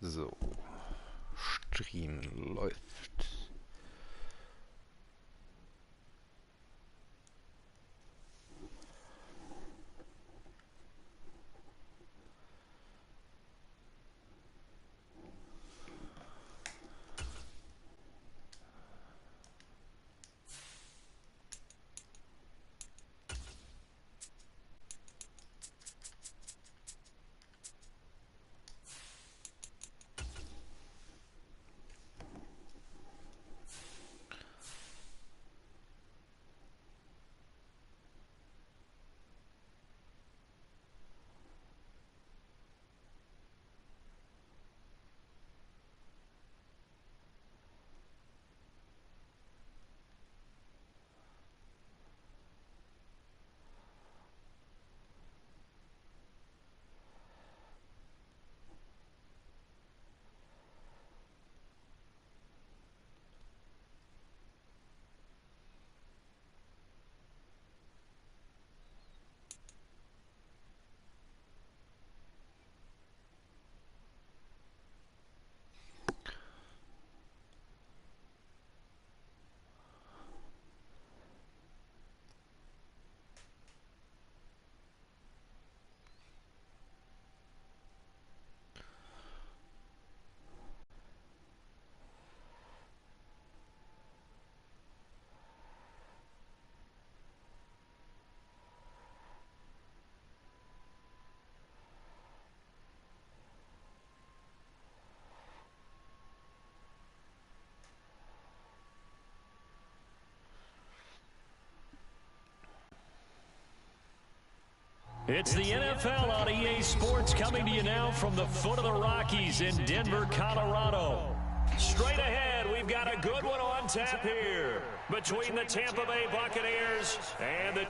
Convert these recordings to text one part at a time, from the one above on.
So, Stream läuft. It's the NFL on EA Sports coming to you now from the foot of the Rockies in Denver, Colorado. Straight ahead, we've got a good one on tap here between the Tampa Bay Buccaneers and the...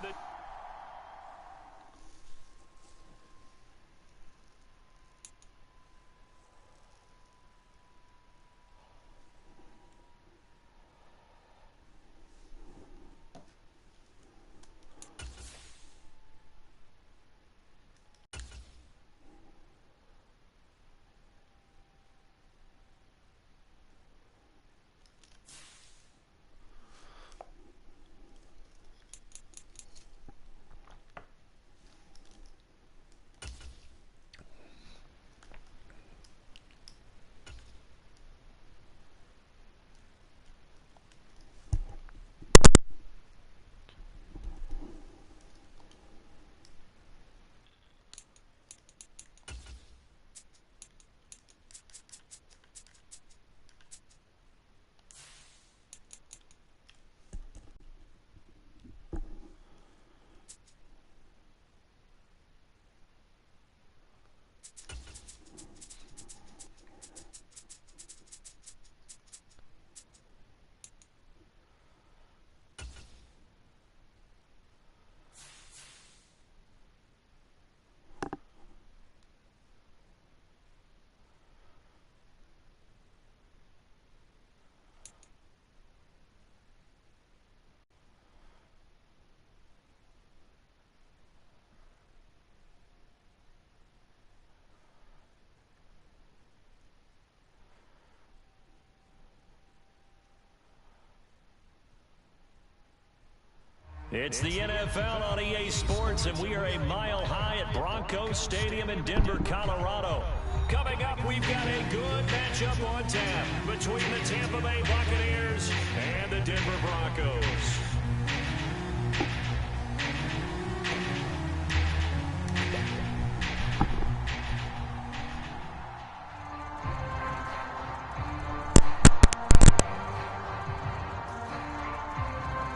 It's the NFL on EA Sports, and we are a mile high at Broncos Stadium in Denver, Colorado. Coming up, we've got a good matchup on tap between the Tampa Bay Buccaneers and the Denver Broncos.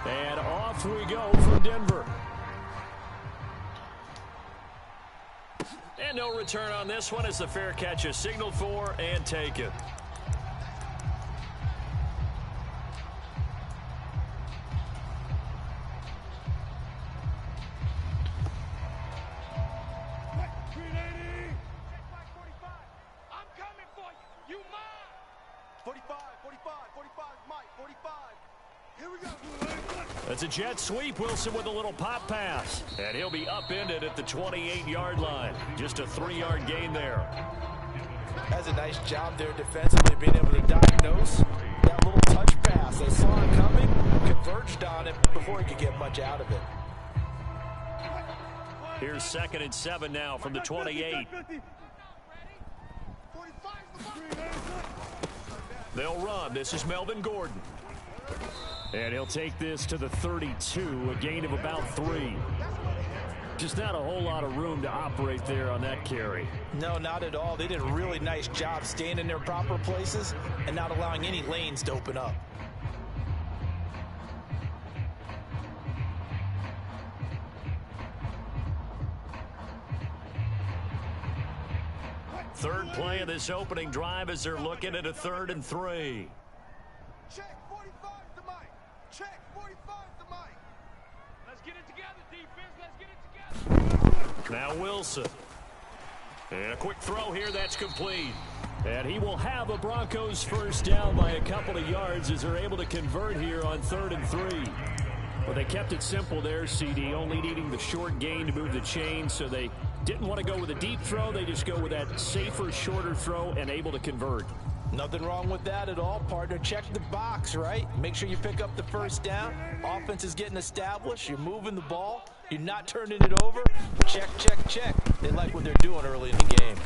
And off we go from Denver. And no return on this one as the fair catch is signaled for and taken. It's a jet sweep. Wilson with a little pop pass. And he'll be upended at the 28-yard line. Just a 3-yard gain there. That's a nice job there defensively, being able to diagnose that little touch pass. They saw it coming, converged on it before he could get much out of it. Here's 2nd and 7 now from the 28. They'll run. This is Melvin Gordon. And he'll take this to the 32, a gain of about 3. Just not a whole lot of room to operate there on that carry. No, not at all. They did a really nice job staying in their proper places and not allowing any lanes to open up. Third play of this opening drive as they're looking at a 3rd and 3. Check 45 to Mike. Check 45 to Mike. Let's get it together, defense. Let's get it together. Now Wilson. And a quick throw here. That's complete. And he will have a Broncos first down by a couple of yards as they're able to convert here on 3rd and 3. Well, they kept it simple there, CD, only needing the short gain to move the chain, so they didn't want to go with a deep throw. They just go with that safer, shorter throw and able to convert. Nothing wrong with that at all, partner. Check the box, right? Make sure you pick up the first down. Offense is getting established. You're moving the ball. You're not turning it over. Check, check, check. They like what they're doing early in the game.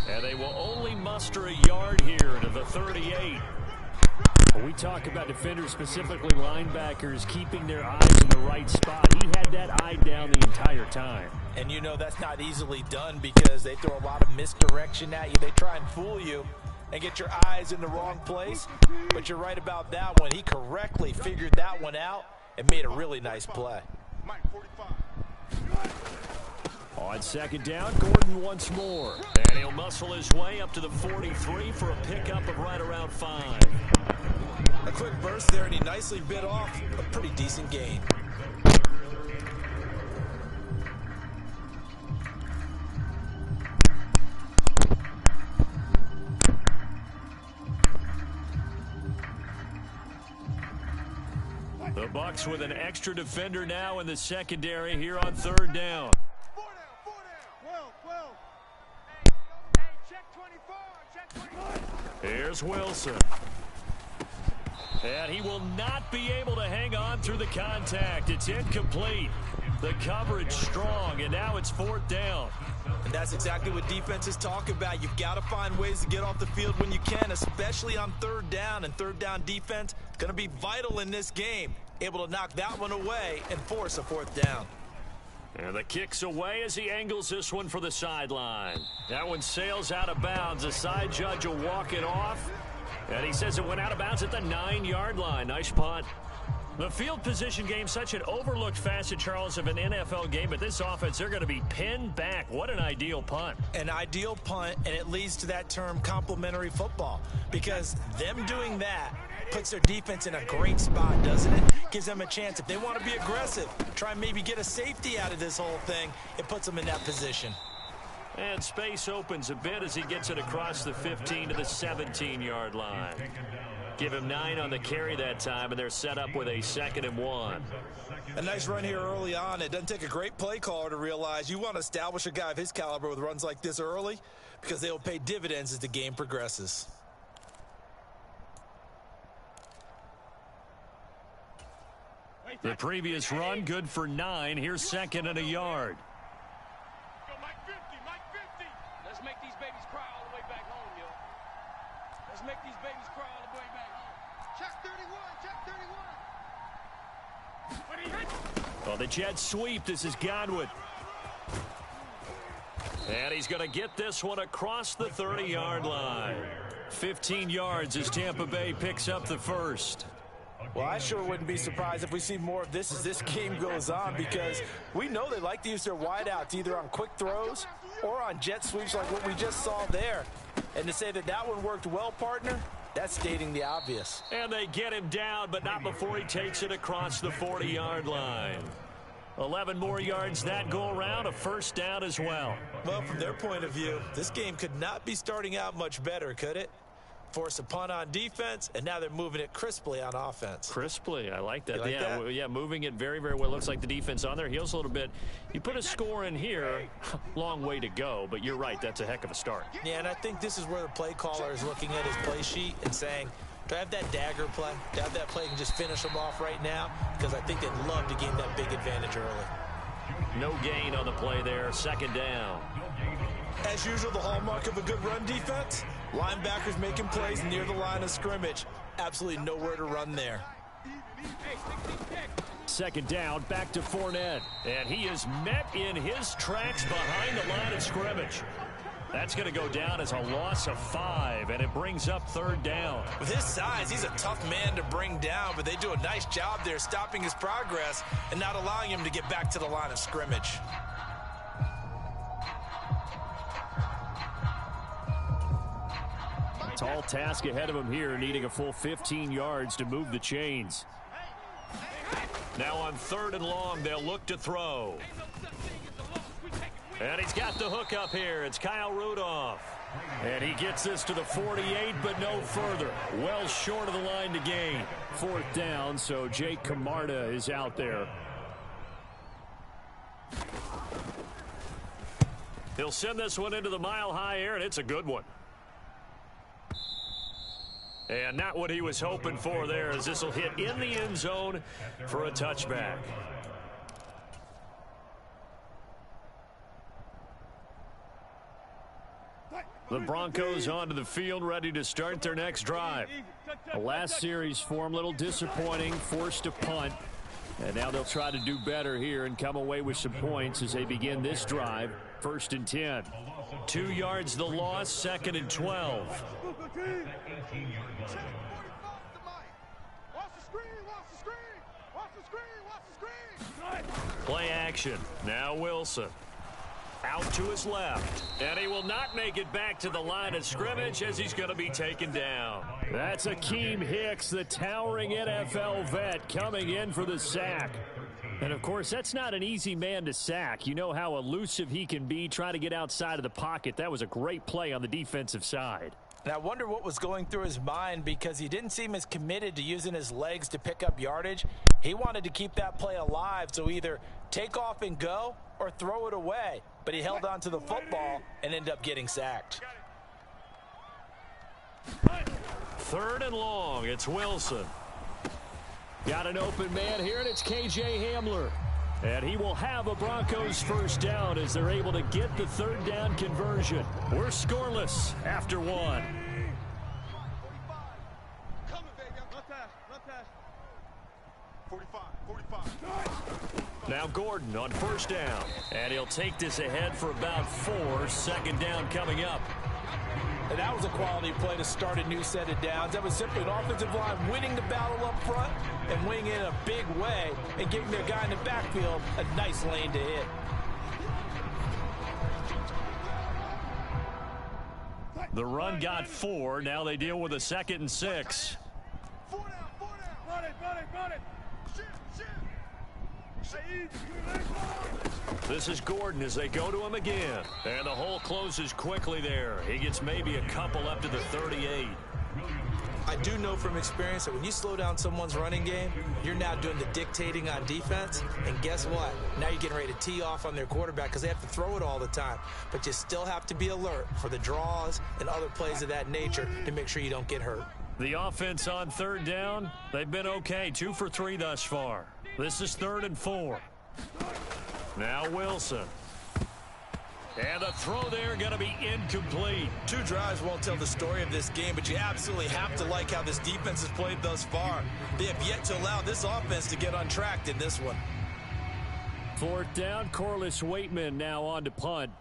And they will only muster a yard here to the 38. When we talk about defenders, specifically linebackers, keeping their eyes in the right spot, he had that eye down the entire time. And you know that's not easily done because they throw a lot of misdirection at you. They try and fool you and get your eyes in the wrong place. But you're right about that one. He correctly figured that one out and made a really nice play. Mike 45. On 2nd down, Gordon once more. And he'll muscle his way up to the 43 for a pickup of right around 5. A quick burst there, and he nicely bit off a pretty decent gain. The Bucs with an extra defender now in the secondary here on 3rd down. 4 down. 12. Hey, check 24. Check 24. Here's Wilson. And he will not be able to hang on through the contact. It's incomplete. The coverage strong, and now it's 4th down. And that's exactly what defenses talk about. You've got to find ways to get off the field when you can, especially on 3rd down. And 3rd down defense going to be vital in this game. Able to knock that one away and force a 4th down. And the kick's away as he angles this one for the sideline. That one sails out of bounds. The side judge will walk it off. And he says it went out of bounds at the 9-yard line. Nice punt. The field position game, such an overlooked facet, Charles, of an NFL game. But this offense, they're going to be pinned back. What an ideal punt. An ideal punt, and it leads to that term complementary football. Because them doing that puts their defense in a great spot, doesn't it? Gives them a chance. If they want to be aggressive, try and maybe get a safety out of this whole thing, it puts them in that position. And space opens a bit as he gets it across the 15 to the 17-yard line. Give him 9 on the carry that time, and they're set up with a 2nd and 1. A nice run here early on. It doesn't take a great play caller to realize you want to establish a guy of his caliber with runs like this early because they will pay dividends as the game progresses. The previous run, good for 9. Here's 2nd and a yard. Go, Mike 50. Mike 50. Let's make these babies cry all the way back home, yo. Let's make these babies cry all the way back home. Check 31. Check 31. What he hit? Well, the jet sweep. This is Godwin. And he's going to get this one across the 30-yard line. 15 yards as Tampa Bay picks up the first. Well, I sure wouldn't be surprised if we see more of this as this game goes on because we know they like to use their wideouts either on quick throws or on jet sweeps like what we just saw there. And to say that that one worked well, partner, that's stating the obvious. And they get him down, but not before he takes it across the 40-yard line. 11 more yards that go around, a first down as well. Well, from their point of view, this game could not be starting out much better, could it? force a punt on defense, and now they're moving it crisply on offense. Crisply, I like that. You like that? Yeah, moving it very, very well. Looks like the defense on their heels a little bit. You put a score in here, long way to go, but you're right, that's a heck of a start. Yeah, and I think this is where the play caller is looking at his play sheet and saying, do I have that dagger play? Do I have that play and just finish them off right now? Because I think they'd love to gain that big advantage early. No gain on the play there, second down. As usual, the hallmark of a good run defense, linebackers making plays near the line of scrimmage. Absolutely nowhere to run there. Second down, back to Fournette. And he is met in his tracks behind the line of scrimmage. That's going to go down as a loss of 5, and it brings up third down. With his size, he's a tough man to bring down, but they do a nice job there stopping his progress and not allowing him to get back to the line of scrimmage. Tall task ahead of him here, needing a full 15 yards to move the chains. Now on third and long, they'll look to throw. And he's got the hook up here. It's Kyle Rudolph. And he gets this to the 48, but no further. Well short of the line to gain. Fourth down, so Jake Camarda is out there. He'll send this one into the mile-high air, and it's a good one. And not what he was hoping for there, as this will hit in the end zone for a touchback. The Broncos onto the field, ready to start their next drive. The last series for them, a little disappointing, forced to punt. And now they'll try to do better here and come away with some points as they begin this drive. First and 10. 2 yards the loss, second and 12. Play action. Now Wilson. Out to his left. And he will not make it back to the line of scrimmage as he's going to be taken down. That's Akeem Hicks, the towering NFL vet, coming in for the sack. And, of course, that's not an easy man to sack. You know how elusive he can be, trying to get outside of the pocket. That was a great play on the defensive side. And I wonder what was going through his mind, because he didn't seem as committed to using his legs to pick up yardage. He wanted to keep that play alive, so either take off and go or throw it away. But he held on to the football and ended up getting sacked. Third and long, it's Wilson. Got an open man here, and it's K.J. Hamler. And he will have a Broncos first down as they're able to get the third down conversion. We're scoreless after one. Now Gordon on first down. And he'll take this ahead for about 4. Second down coming up. And that was a quality play to start a new set of downs. That was simply an offensive line winning the battle up front and winning in a big way and giving their guy in the backfield a nice lane to hit. The run got 4. Now they deal with a 2nd and 6. This is Gordon as they go to him again. And the hole closes quickly there. He gets maybe a couple up to the 38. I do know from experience that when you slow down someone's running game, you're now doing the dictating on defense. And guess what? Now you're getting ready to tee off on their quarterback because they have to throw it all the time. But you still have to be alert for the draws and other plays of that nature to make sure you don't get hurt. The offense on third down, they've been okay. 2 for 3 thus far. This is 3rd and 4. Now Wilson. And the throw there going to be incomplete. 2 drives won't tell the story of this game, but you absolutely have to like how this defense has played thus far. They have yet to allow this offense to get untracked in this one. 4th down, Corliss Waitman now on to punt.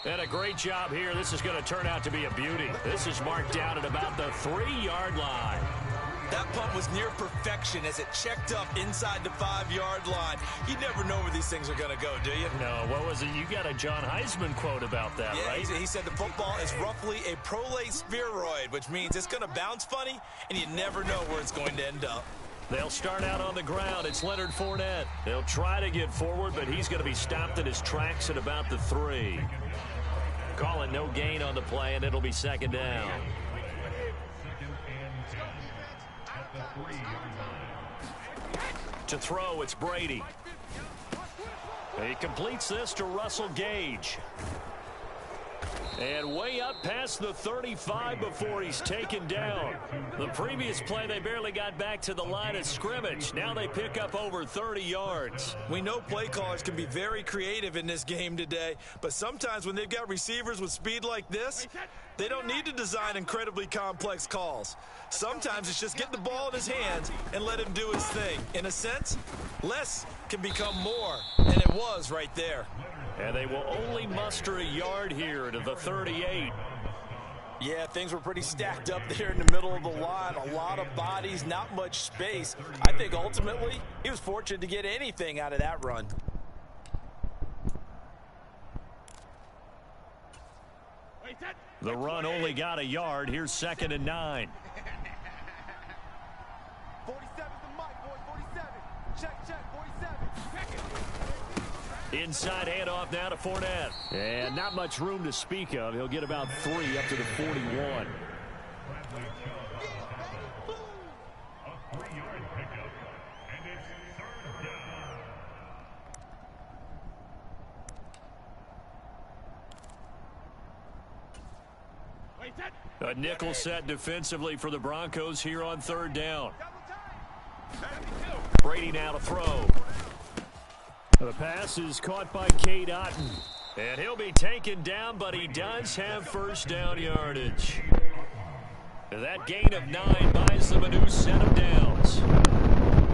And a great job here. This is going to turn out to be a beauty. This is marked down at about the 3-yard line. That punt was near perfection as it checked up inside the 5-yard line. You never know where these things are going to go, do you? No, what was it? You got a John Heisman quote about that, right? He said the football is roughly a prolate spheroid, which means it's going to bounce funny, and you never know where it's going to end up. They'll start out on the ground. It's Leonard Fournette. They'll try to get forward, but he's going to be stopped in his tracks at about the 3. Calling no gain on the play, and it'll be second down. To throw, it's Brady. He completes this to Russell Gage. And way up past the 35 before he's taken down. The previous play, they barely got back to the line of scrimmage. Now they pick up over 30 yards. We know play callers can be very creative in this game today, but sometimes when they've got receivers with speed like this, they don't need to design incredibly complex calls. Sometimes it's just get the ball in his hands and let him do his thing. In a sense, less can become more, and it was right there. And they will only muster a yard here to the 38. Yeah, things were pretty stacked up there in the middle of the line. A lot of bodies, not much space. I think ultimately he was fortunate to get anything out of that run. The run only got a yard. Here's 2nd and 9. 47's the mic, boys. 47. Check, 47. Inside handoff now to Fournette. And not much room to speak of. He'll get about 3 up to the 41. A nickel set defensively for the Broncos here on 3rd down. Brady now to throw. The pass is caught by Cade Otton. And he'll be taken down, but he does have first down yardage. That gain of 9 buys them a new set of downs.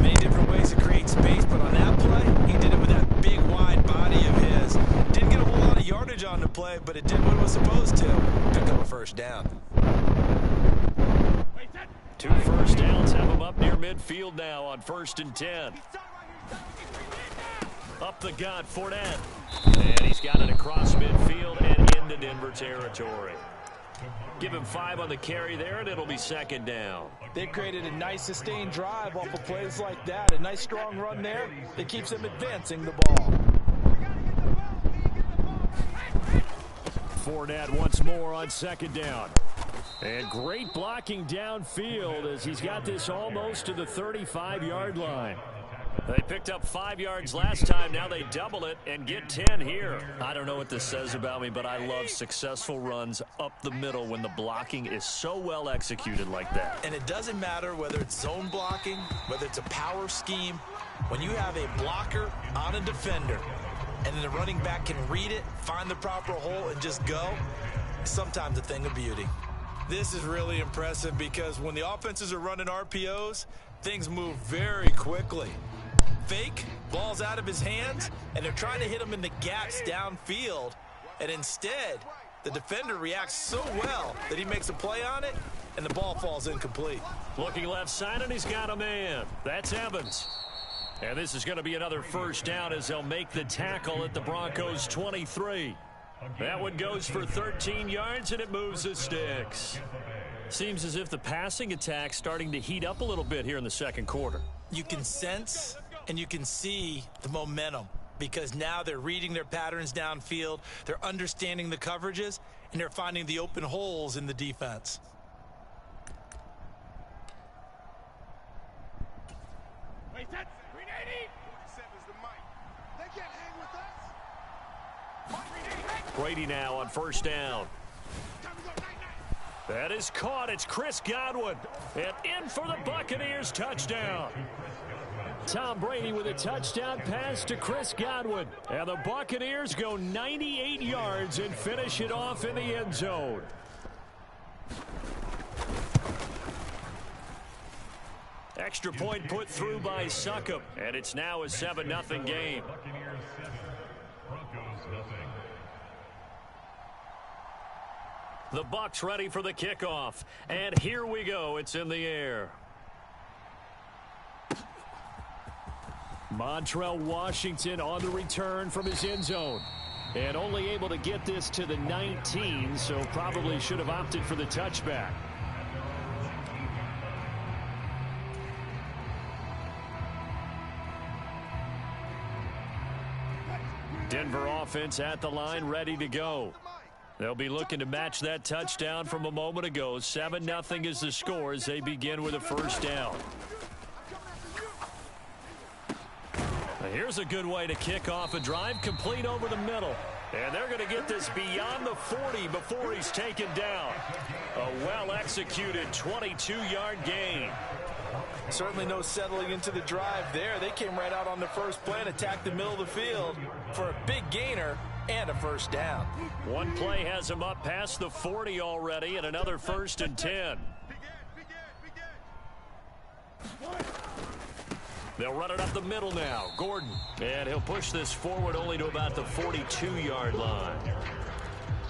Many different ways to create space, but on that play, he did it with that big, wide body of his. Didn't get a whole lot of yardage on the play, but it did what it was supposed to. Pick up a first down. 2 first downs have him up near midfield now on 1st and 10. Up the gut, Fournette. And he's got it across midfield and into Denver territory. Give him 5 on the carry there, and it'll be 2nd down. They created a nice sustained drive off of plays like that. A nice strong run there that keeps them advancing the ball. Fournette once more on 2nd down. And great blocking downfield as he's got this almost to the 35-yard line. They picked up 5 yards last time. Now they double it and get 10 here. I don't know what this says about me, but I love successful runs up the middle when the blocking is so well executed like that. And it doesn't matter whether it's zone blocking, whether it's a power scheme. When you have a blocker on a defender and then the running back can read it, find the proper hole, and just go, it's sometimes a thing of beauty. This is really impressive because when the offenses are running RPOs, things move very quickly. Fake, ball's out of his hands, and they're trying to hit him in the gaps downfield. And instead, the defender reacts so well that he makes a play on it, and the ball falls incomplete. Looking left side, and he's got a man. That's Evans. And this is going to be another first down as they'll make the tackle at the Broncos' 23. That one goes for 13 yards, and it moves the sticks. Seems as if the passing attack's starting to heat up a little bit here in the 2nd quarter. You can sense and you can see the momentum because now they're reading their patterns downfield, they're understanding the coverages, and they're finding the open holes in the defense. Wait, that's 380. 47's the mic. They can't hang with us. Brady now on 1st down. That is caught. It's Chris Godwin. And in for the Buccaneers touchdown. Tom Brady with a touchdown pass to Chris Godwin. And the Buccaneers go 98 yards and finish it off in the end zone. Extra point put through by Succop. And it's now a 7-0 game. The Bucs ready for the kickoff. And here we go. It's in the air. Montrell Washington on the return from his end zone. And only able to get this to the 19, so probably should have opted for the touchback. Denver offense at the line, ready to go. They'll be looking to match that touchdown from a moment ago. 7-0 is the score as they begin with a first down. Here's a good way to kick off a drive, complete over the middle. And they're going to get this beyond the 40 before he's taken down. A well-executed 22-yard gain. Certainly no settling into the drive there. They came right out on the first play and attacked the middle of the field for a big gainer and a first down. One play has him up past the 40 already, and another 1st and 10. They'll run it up the middle now. Gordon. And he'll push this forward only to about the 42-yard line.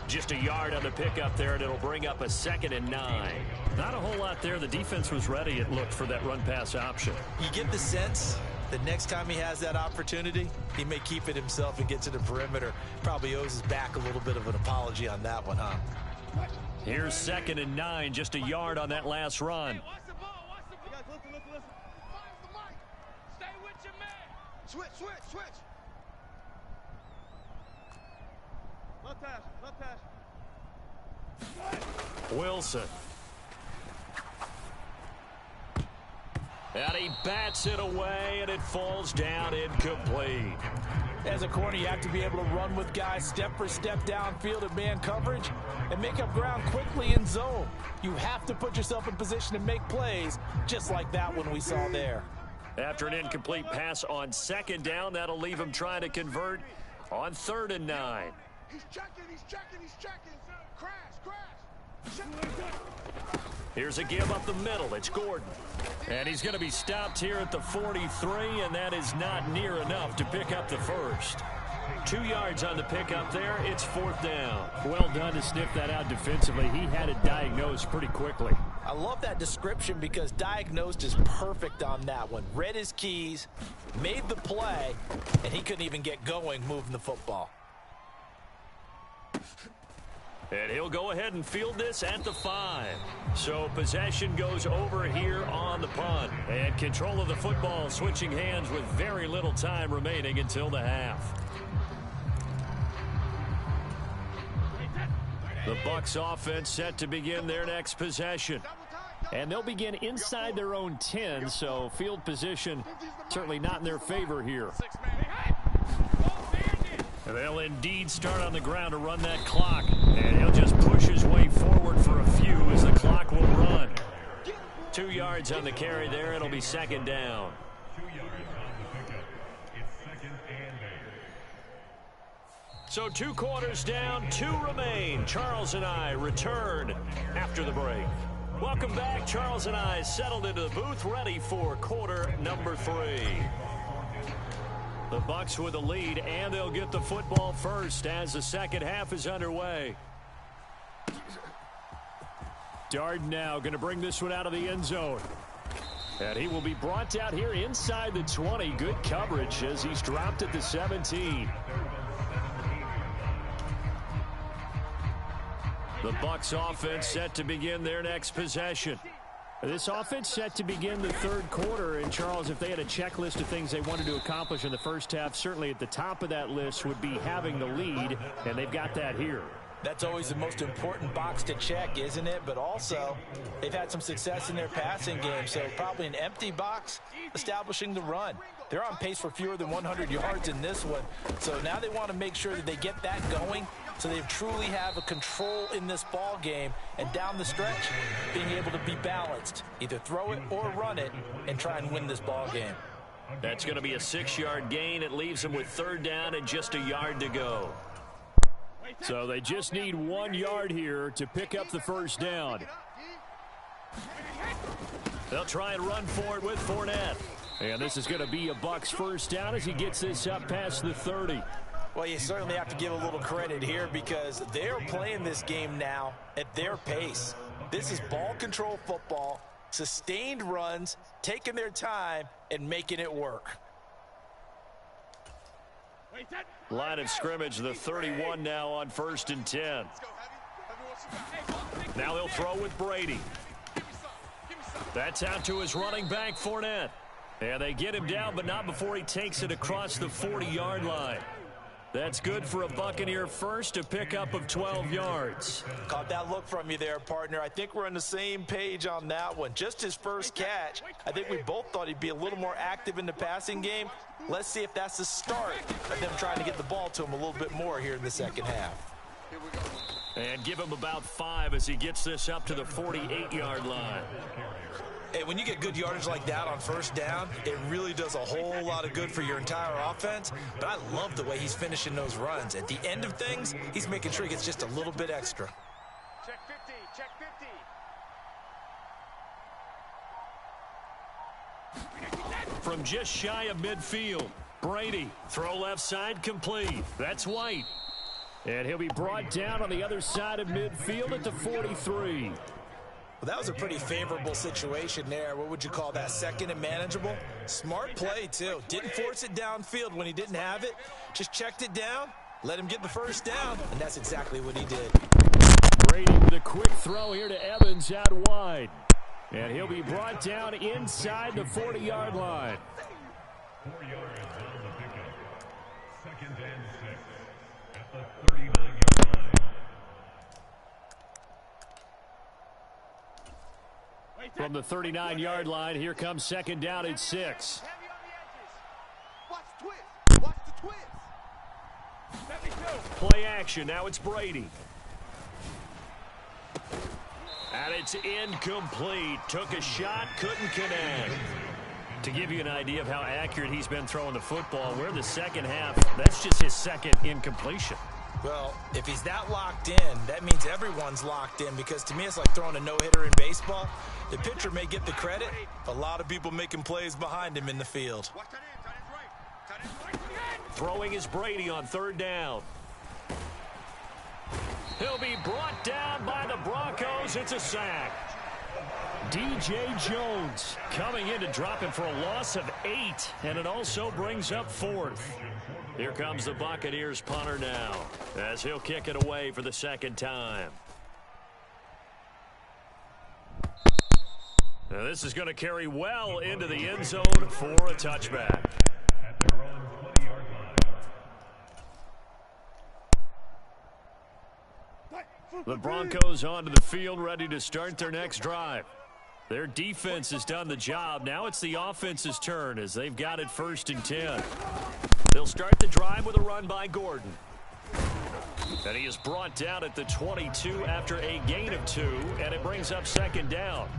Just a yard on the pickup there, and it'll bring up a 2nd and 9. Not a whole lot there. The defense was ready, it looked, for that run-pass option. You get the sense that next time he has that opportunity, he may keep it himself and get to the perimeter. Probably owes his back a little bit of an apology on that one, huh? Here's 2nd and 9, just a yard on that last run. Switch. Left hash. Wilson. And he bats it away, and it falls down incomplete. As a corner, you have to be able to run with guys step for step downfield at man coverage and make up ground quickly in zone. You have to put yourself in position to make plays, just like that one we saw there. After an incomplete pass on 2nd down, that'll leave him trying to convert on 3rd and 9. He's checking. Crash. Here's a give up the middle. It's Gordon. And he's going to be stopped here at the 43, and that is not near enough to pick up the first. 2 yards on the pickup there. It's 4th down. Well done to sniff that out defensively. He had it diagnosed pretty quickly. I love that description because diagnosed is perfect on that one. Read his keys, made the play, and he couldn't even get going moving the football. And he'll go ahead and field this at the 5. So possession goes over here on the punt. And control of the football switching hands with very little time remaining until the half. The Bucs offense set to begin their next possession. And they'll begin inside their own 10, so field position certainly not in their favor here. They'll indeed start on the ground to run that clock. And he'll just push his way forward for a few as the clock will run. 2 yards on the carry there. It'll be 2nd down. So 2 quarters down, 2 remain. Charles and I return after the break. Welcome back. Charles and I settled into the booth, ready for quarter number 3. The Bucs with the lead, and they'll get the football first as the second half is underway. Darden now going to bring this one out of the end zone. And he will be brought out here inside the 20. Good coverage as he's dropped at the 17. The Bucs offense set to begin their next possession. This offense set to begin the 3rd quarter, and Charles, if they had a checklist of things they wanted to accomplish in the first half, certainly at the top of that list would be having the lead, and they've got that here. That's always the most important box to check, isn't it? But also, they've had some success in their passing game, so probably an empty box establishing the run. They're on pace for fewer than 100 yards in this one, so now they want to make sure that they get that going so they truly have a control in this ball game, and down the stretch, being able to be balanced. Either throw it or run it and try and win this ball game. That's going to be a 6-yard gain. It leaves them with 3rd down and just a yard to go. So they just need 1 yard here to pick up the first down. They'll try and run for it with Fournette. And this is going to be a Bucs first down as he gets this up past the 30. Well, you certainly have to give a little credit here because they're playing this game now at their pace. This is ball control football, sustained runs, taking their time, and making it work. Line of scrimmage, the 31 now on 1st and 10. Now they'll throw with Brady. That's out to his running back, Fournette. And they get him down, but not before he takes it across the 40-yard line. That's good for a Buccaneer first, a pickup of 12 yards. Caught that look from you there, partner. I think we're on the same page on that one. Just his first catch. I think we both thought he'd be a little more active in the passing game. Let's see if that's the start of them trying to get the ball to him a little bit more here in the second half. And give him about 5 as he gets this up to the 48-yard line. Hey, when you get good yardage like that on first down, it really does a whole lot of good for your entire offense. But I love the way he's finishing those runs. At the end of things, he's making sure he gets just a little bit extra. Check 50, check 50. From just shy of midfield, Brady, throw left side complete. That's White. And he'll be brought down on the other side of midfield at the 43. Well, that was a pretty favorable situation there. What would you call that? Second and manageable? Smart play, too. Didn't force it downfield when he didn't have it. Just checked it down, let him get the first down, and that's exactly what he did. Brady with a quick throw here to Evans out wide. And he'll be brought down inside the 40-yard line. 4 yards on the pickup. 2nd and 6 at the 39-yard line. From the 39-yard line, here comes 2nd down and 6. Heavy on the edges. Watch the twist. Watch the twist. Play action. Now it's Brady. And it's incomplete. Took a shot, couldn't connect. To give you an idea of how accurate he's been throwing the football, we're in the second half. That's just his second incompletion. Well, if he's that locked in, that means everyone's locked in, because to me it's like throwing a no-hitter in baseball. The pitcher may get the credit, but a lot of people making plays behind him in the field. Watch that in. Tight end's right. Tight end's right. Throwing is Brady on 3rd down. He'll be brought down by the Broncos. It's a sack. DJ Jones coming in to drop him for a loss of 8, and it also brings up 4th. Here comes the Buccaneers punter now, as he'll kick it away for the 2nd time. Now this is going to carry well into the end zone for a touchback. At their own 20-yard line. The Broncos onto the field, ready to start their next drive. Their defense has done the job. Now it's the offense's turn as they've got it 1st and 10. They'll start the drive with a run by Gordon. And he is brought down at the 22 after a gain of 2, and it brings up 2nd down.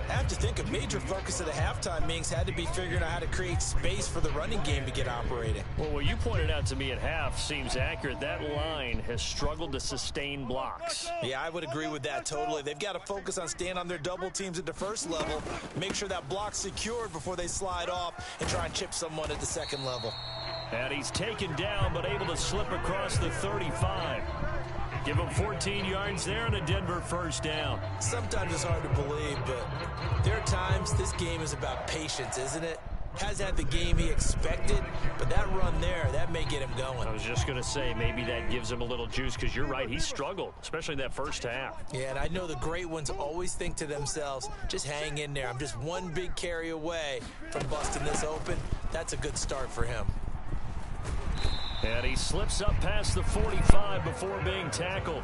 I have to think a major focus of the halftime meetings had to be figuring out how to create space for the running game to get operating. Well, what you pointed out to me at half seems accurate. That line has struggled to sustain blocks. Yeah, I would agree with that totally. They've got to focus on staying on their double teams at the first level, make sure that block's secured before they slide off and try and chip someone at the 2nd level. And he's taken down but able to slip across the 35. Give him 14 yards there and a Denver 1st down. Sometimes it's hard to believe, but there are times this game is about patience, isn't it? Hasn't had the game he expected, but that run there, that may get him going. I was just going to say, maybe that gives him a little juice, because you're right, he struggled, especially in that 1st half. Yeah, and I know the great ones always think to themselves, just hang in there. I'm just one big carry away from busting this open. That's a good start for him. And he slips up past the 45 before being tackled.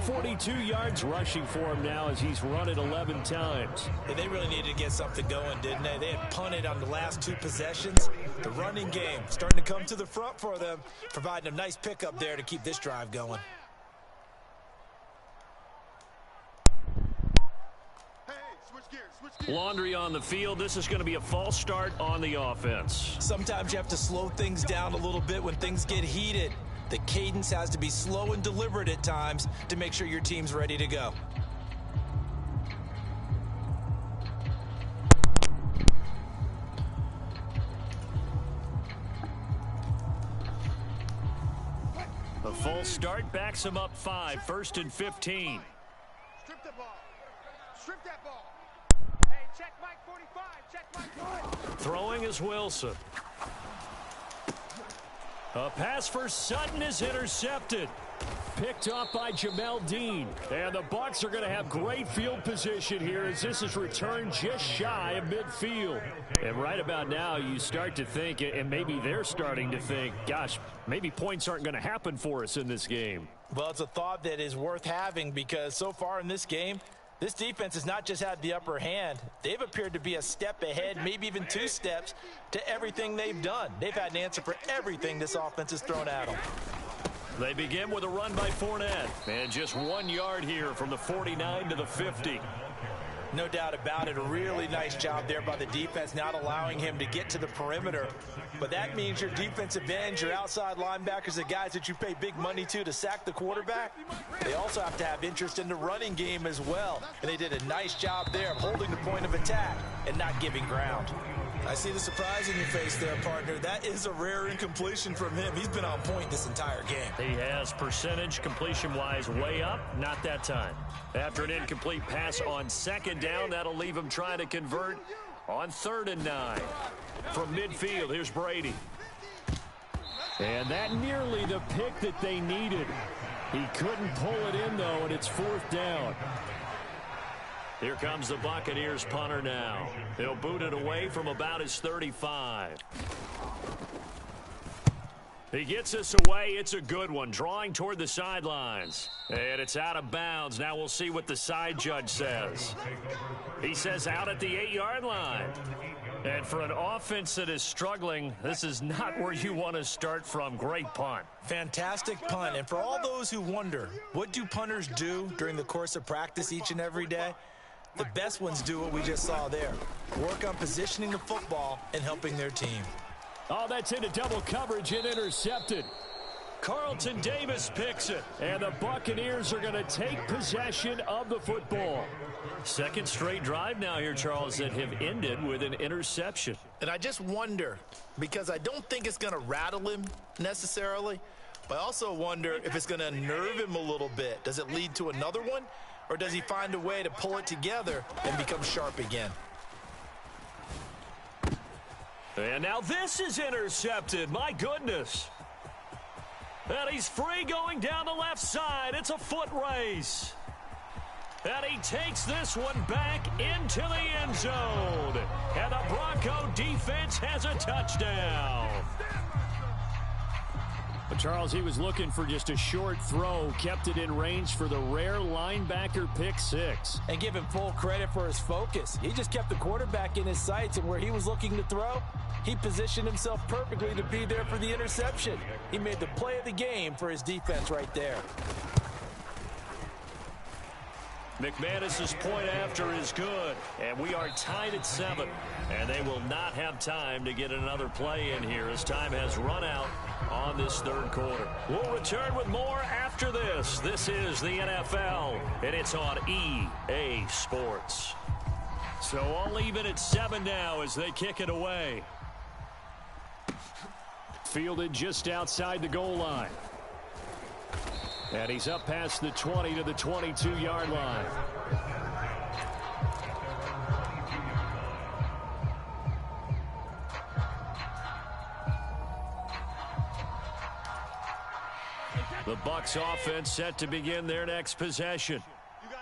42 yards rushing for him now as he's run it 11 times. Yeah, they really needed to get something going, didn't they? They had punted on the last 2 possessions. The running game starting to come to the front for them, providing a nice pickup there to keep this drive going. Laundry on the field. This is going to be a false start on the offense. Sometimes you have to slow things down a little bit when things get heated. The cadence has to be slow and deliberate at times to make sure your team's ready to go. A false start backs him up 5, 1st and 15. Strip the ball. Strip that ball. Hey, check Mike 45. Check Mike 45. Throwing is Wilson. A pass for Sutton is intercepted. picked off by Jamel Dean. And the Bucs are going to have great field position here as this is returned just shy of midfield. And right about now, you start to think, and maybe they're starting to think, gosh, maybe points aren't going to happen for us in this game. Well, it's a thought that is worth having because so far in this game, this defense has not just had the upper hand. They've appeared to be a step ahead, maybe even 2 steps, to everything they've done. They've had an answer for everything this offense has thrown at them. They begin with a run by Fournette. And just 1 yard here from the 49 to the 50. No doubt about it. A really nice job there by the defense, not allowing him to get to the perimeter. But that means your defensive ends, your outside linebackers, the guys that you pay big money to sack the quarterback, they also have to have interest in the running game as well. And they did a nice job there of holding the point of attack and not giving ground. I see the surprise in your face there, partner. That is a rare incompletion from him. He's been on point this entire game. He has percentage completion-wise way up, not that time. After an incomplete pass on 2nd down, that'll leave him trying to convert on 3rd and 9. From midfield, here's Brady. And that nearly the pick that they needed. He couldn't pull it in, though, and it's 4th down. Here comes the Buccaneers punter now. They'll boot it away from about his 35. He gets us away. It's a good one. Drawing toward the sidelines. And it's out of bounds. Now we'll see what the side judge says. He says out at the 8-yard line. And for an offense that is struggling, this is not where you want to start from. Great punt. Fantastic punt. And for all those who wonder, what do punters do during the course of practice each and every day? The best ones do what we just saw there. Work on positioning the football and helping their team. Oh, that's into double coverage and intercepted. Carlton Davis picks it. And the Buccaneers are going to take possession of the football. 2nd straight drive now here, Charles, that have ended with an interception. And I just wonder, because I don't think it's going to rattle him necessarily, but I also wonder if it's going to nerve him a little bit. Does it lead to another one? Or does he find a way to pull it together and become sharp again? And now this is intercepted. My goodness. And he's free going down the left side. It's a foot race. And he takes this one back into the end zone. And the Bronco defense has a touchdown. But Charles, he was looking for just a short throw, kept it in range for the rare linebacker pick 6. And give him full credit for his focus. He just kept the quarterback in his sights, and where he was looking to throw, he positioned himself perfectly to be there for the interception. He made the play of the game for his defense right there. McManus's point after is good, and we are tied at 7. And they will not have time to get another play in here as time has run out on this 3rd quarter. We'll return with more after this. This is the NFL, and it's on EA Sports. So I'll leave it at 7 now as they kick it away. Fielded just outside the goal line. And he's up past the 20 to the 22-yard line. The Bucs offense set to begin their next possession.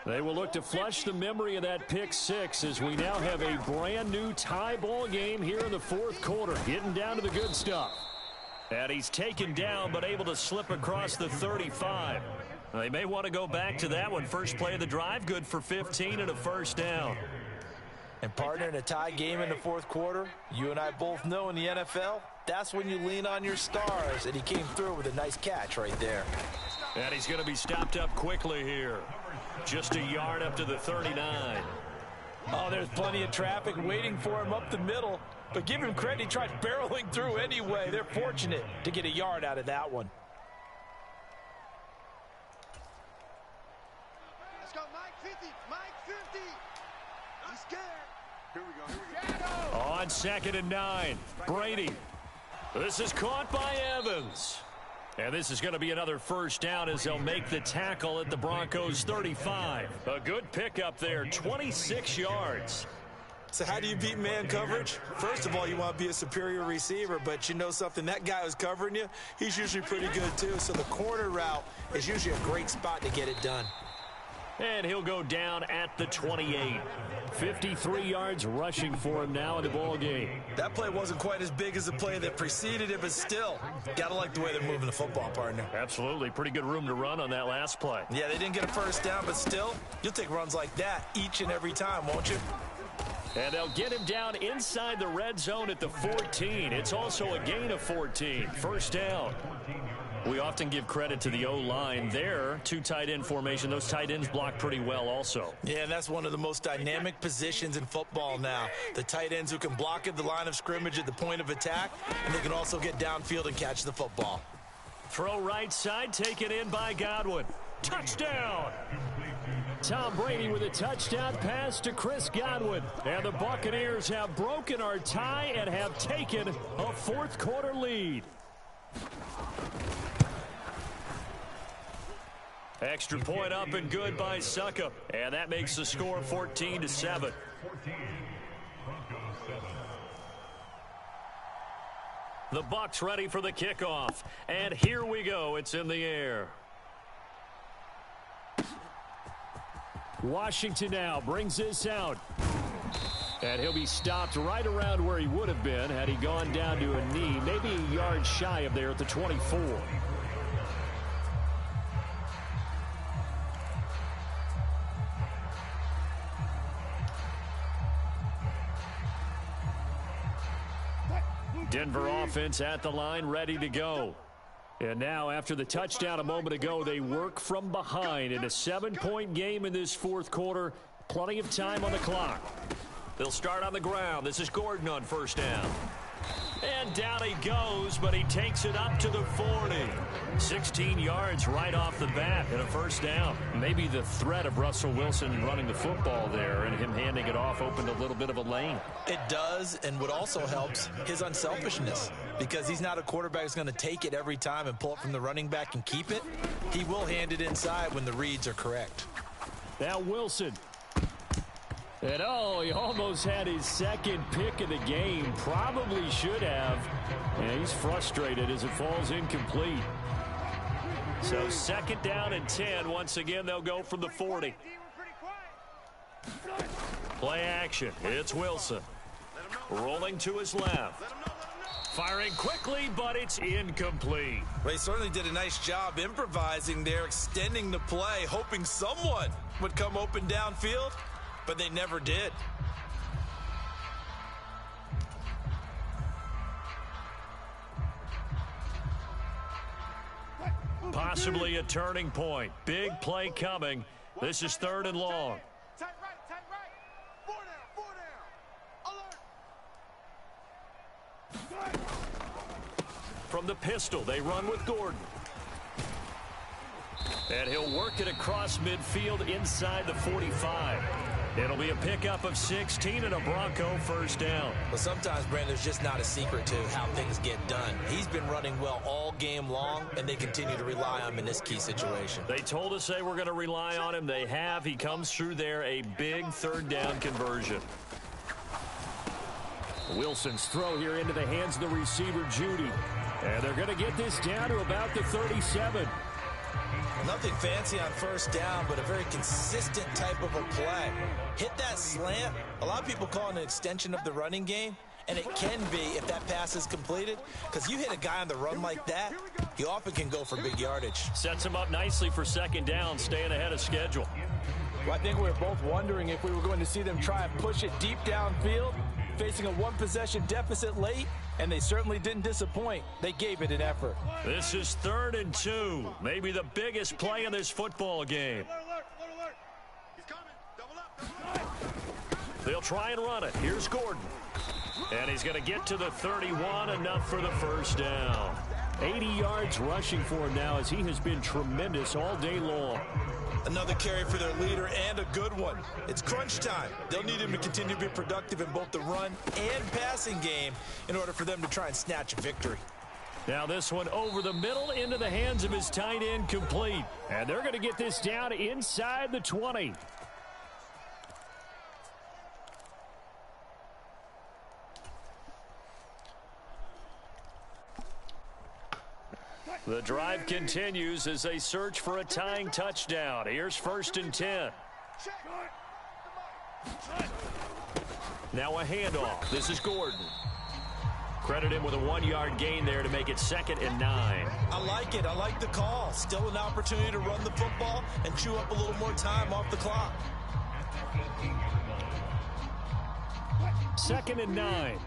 They will look to flush the memory of that pick 6 as we now have a brand new tie ball game here in the 4th quarter, getting down to the good stuff. And he's taken down but able to slip across the 35. They may want to go back to that one. First play of the drive, good for 15 and a 1st down. And partner, in a tie game in the 4th quarter, you and I both know in the NFL, that's when you lean on your stars, and he came through with a nice catch right there. And he's going to be stopped up quickly here. Just a yard up to the 39. Oh, there's plenty of traffic waiting for him up the middle. But give him credit, he tried barreling through anyway. They're fortunate to get a yard out of that one. Let's go, Mike 50. Mike 50. He's scared. Here we go. On 2nd and 9, Brady. This is caught by Evans. And this is going to be another 1st down as they'll make the tackle at the Broncos 35. A good pickup there, 26 yards. So how do you beat man coverage? First of all, you want to be a superior receiver, but you know something, that guy who's covering you, he's usually pretty good too. So the corner route is usually a great spot to get it done. And he'll go down at the 28. 53 yards rushing for him now in the ball game. That play wasn't quite as big as the play that preceded it, but still, gotta like the way they're moving the football, partner. Absolutely. Pretty good room to run on that last play. Yeah, they didn't get a first down, but still, you'll take runs like that each and every time, won't you? And they'll get him down inside the red zone at the 14. It's also a gain of 14. First down. We often give credit to the O-line there. Two tight end formation. Those tight ends block pretty well also. Yeah, and that's one of the most dynamic positions in football now. The tight ends who can block at the line of scrimmage at the point of attack, and they can also get downfield and catch the football. Throw right side, taken in by Godwin. Touchdown! Tom Brady with a touchdown pass to Chris Godwin. And the Buccaneers have broken our tie and have taken a fourth quarter lead. Extra point up and good by Suckup. And that makes the score 14-7. The Bucs ready for the kickoff. And here we go. It's in the air. Washington now brings this out. And he'll be stopped right around where he would have been had he gone down to a knee, maybe a yard shy of there at the 24. Denver offense at the line, ready to go. And now, after the touchdown a moment ago, they work from behind in a 7-point game in this fourth quarter. Plenty of time on the clock. They'll start on the ground. This is Gordon on first down. And down he goes, but he takes it up to the 40. 16 yards right off the bat and a first down. Maybe the threat of Russell Wilson running the football there and him handing it off opened a little bit of a lane. It does, and what also helps, his unselfishness. Because he's not a quarterback who's going to take it every time and pull it from the running back and keep it. He will hand it inside when the reads are correct. Now Wilson. And oh, he almost had his second pick of the game. Probably should have. And he's frustrated as it falls incomplete. So second down and 10. Once again, they'll go from the 40. Play action. It's Wilson. Rolling to his left. Firing quickly, but it's incomplete. Well, he certainly did a nice job improvising there, extending the play, hoping someone would come open downfield. But they never did. Possibly a turning point. Big play coming. This is third and long. Tight right. 4 down. Alert. From the pistol, they run with Gordon. And he'll work it across midfield inside the 45. It'll be a pickup of 16 and a Bronco first down. But sometimes, Brandon, there's just not a secret to how things get done. He's been running well all game long, and they continue to rely on him in this key situation. They told us they were going to rely on him. They have. He comes through there, a big third down conversion. Wilson's throw here into the hands of the receiver, Judy. And they're going to get this down to about the 37. Nothing fancy on first down, but a very consistent type of a play. Hit that slant. A lot of people call it an extension of the running game, and it can be if that pass is completed, because you hit a guy on the run like that, he often can go for big yardage. Sets him up nicely for second down, staying ahead of schedule. Well, I think we were both wondering if we were going to see them try and push it deep downfield, facing a one-possession deficit late, and they certainly didn't disappoint. They gave it an effort. This is 3rd and 2. Maybe the biggest play in this football game. Alert. He's coming. Double up. They'll try and run it. Here's Gordon. And he's going to get to the 31, enough for the first down. 80 yards rushing for him now as he has been tremendous all day long. Another carry for their leader and a good one. It's crunch time. They'll need him to continue to be productive in both the run and passing game in order for them to try and snatch a victory. Now this one over the middle into the hands of his tight end, complete. And they're going to get this down inside the 20. The drive continues as they search for a tying touchdown. Here's 1st and 10. Now a handoff. This is Gordon. Credit him with a 1-yard gain there to make it 2nd and 9. I like it. I like the call. Still an opportunity to run the football and chew up a little more time off the clock. 2nd and 9.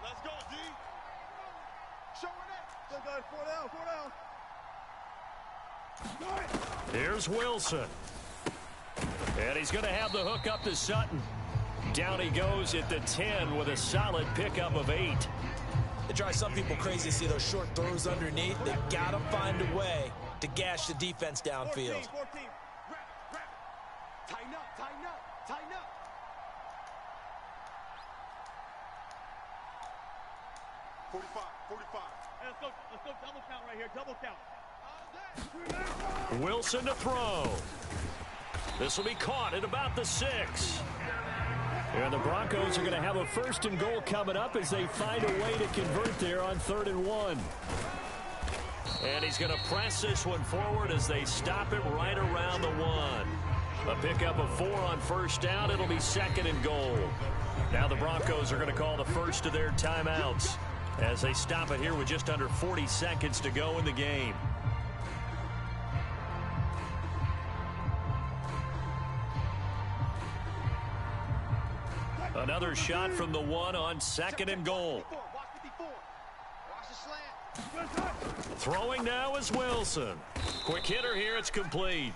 Let's go, D. Showing it. Let's go. 4 down. Here's Wilson. And he's going to have the hook up to Sutton. Down he goes at the 10 with a solid pickup of 8. It drives some people crazy to see those short throws underneath. They got to find a way to gash the defense downfield. 14. Wrap. Tighten up. 45. Hey, let's go double count right here. Double count. Wilson to throw. This will be caught at about the 6. And the Broncos are going to have a 1st and goal coming up as they find a way to convert there on 3rd and 1. And he's going to press this one forward as they stop it right around the 1. A pickup of 4 on 1st down. It'll be 2nd and goal. Now the Broncos are going to call the first of their timeouts as they stop it here with just under 40 seconds to go in the game. Another shot from the 1 on 2nd and goal. Throwing now is Wilson. Quick hitter here. It's complete.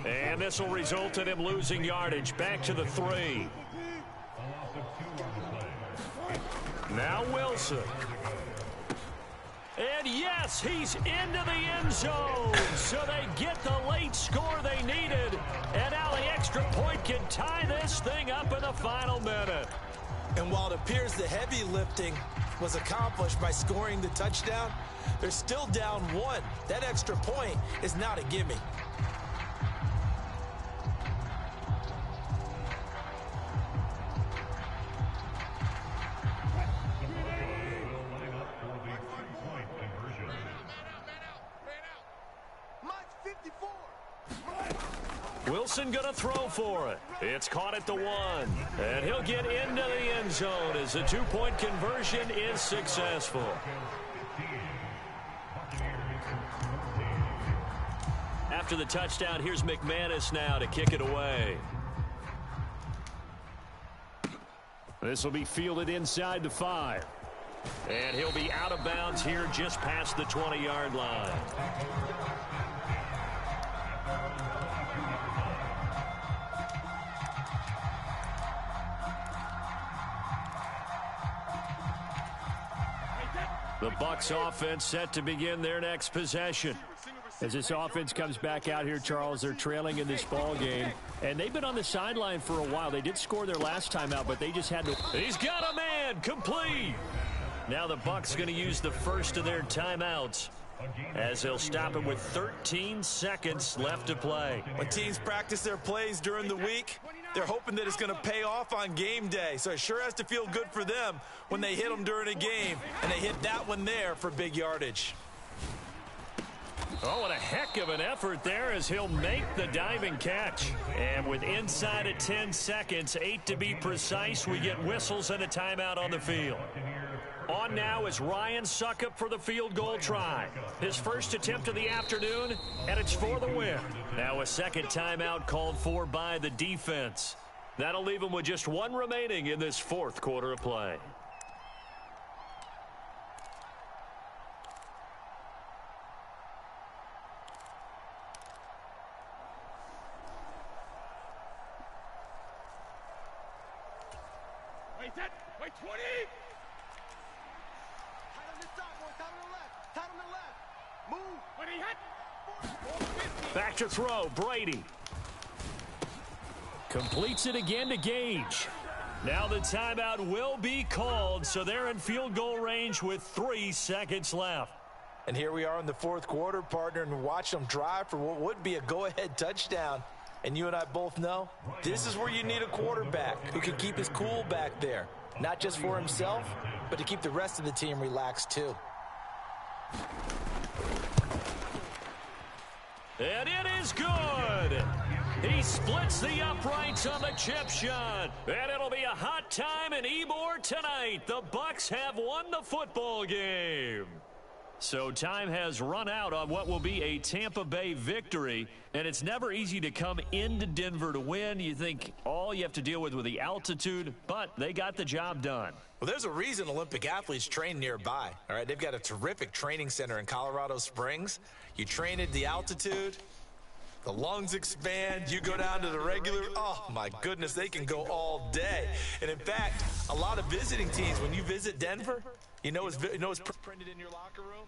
And this will result in him losing yardage. Back to the 3. Now Wilson. And yes, he's into the end zone. So they get the late score they needed. And now the extra point can tie this thing up in the final minute. And while it appears the heavy lifting was accomplished by scoring the touchdown, they're still down 1. That extra point is not a gimme. Wilson going to throw for it. It's caught at the 1. And he'll get into the end zone as the 2-point conversion is successful. After the touchdown, here's McManus now to kick it away. This will be fielded inside the 5. And he'll be out of bounds here just past the 20-yard line. The Bucs offense set to begin their next possession. As this offense comes back out here, Charles, they're trailing in this ball game. And they've been on the sideline for a while. They did score their last time out, but they just had to. He's got a man, complete. Now the Bucs going to use the first of their timeouts as they'll stop it with 13 seconds left to play. When teams practice their plays during the week, they're hoping that it's going to pay off on game day. So it sure has to feel good for them when they hit them during a game, and they hit that one there for big yardage. Oh, what a heck of an effort there as he'll make the diving catch. And with inside of 10 seconds, 8 to be precise, we get whistles and a timeout on the field. On now is Ryan Suckup for the field goal try. His first attempt of the afternoon, and it's for the win. Now a second timeout called for by the defense. That'll leave him with just 1 remaining in this 4th quarter of play. Wait, 20. Back to throw, Brady. Completes it again to Gage. Now the timeout will be called, so they're in field goal range with 3 seconds left. And here we are in the 4th quarter, partner, and watch them drive for what would be a go-ahead touchdown. And you and I both know this is where you need a quarterback who can keep his cool back there. Not just for himself, but to keep the rest of the team relaxed too. And it is good. He splits the uprights on the chip shot. And it'll be a hot time in Ybor tonight. The Bucks have won the football game. So time has run out on what will be a Tampa Bay victory. And it's never easy to come into Denver to win. You think all you have to deal with the altitude, but they got the job done. Well, there's a reason Olympic athletes train nearby. All right, they've got a terrific training center in Colorado Springs. You train at the altitude, the lungs expand, you go down to the regular, oh my goodness, they can go all day. And in fact, a lot of visiting teams, when you visit Denver, you know it's printed in your locker room?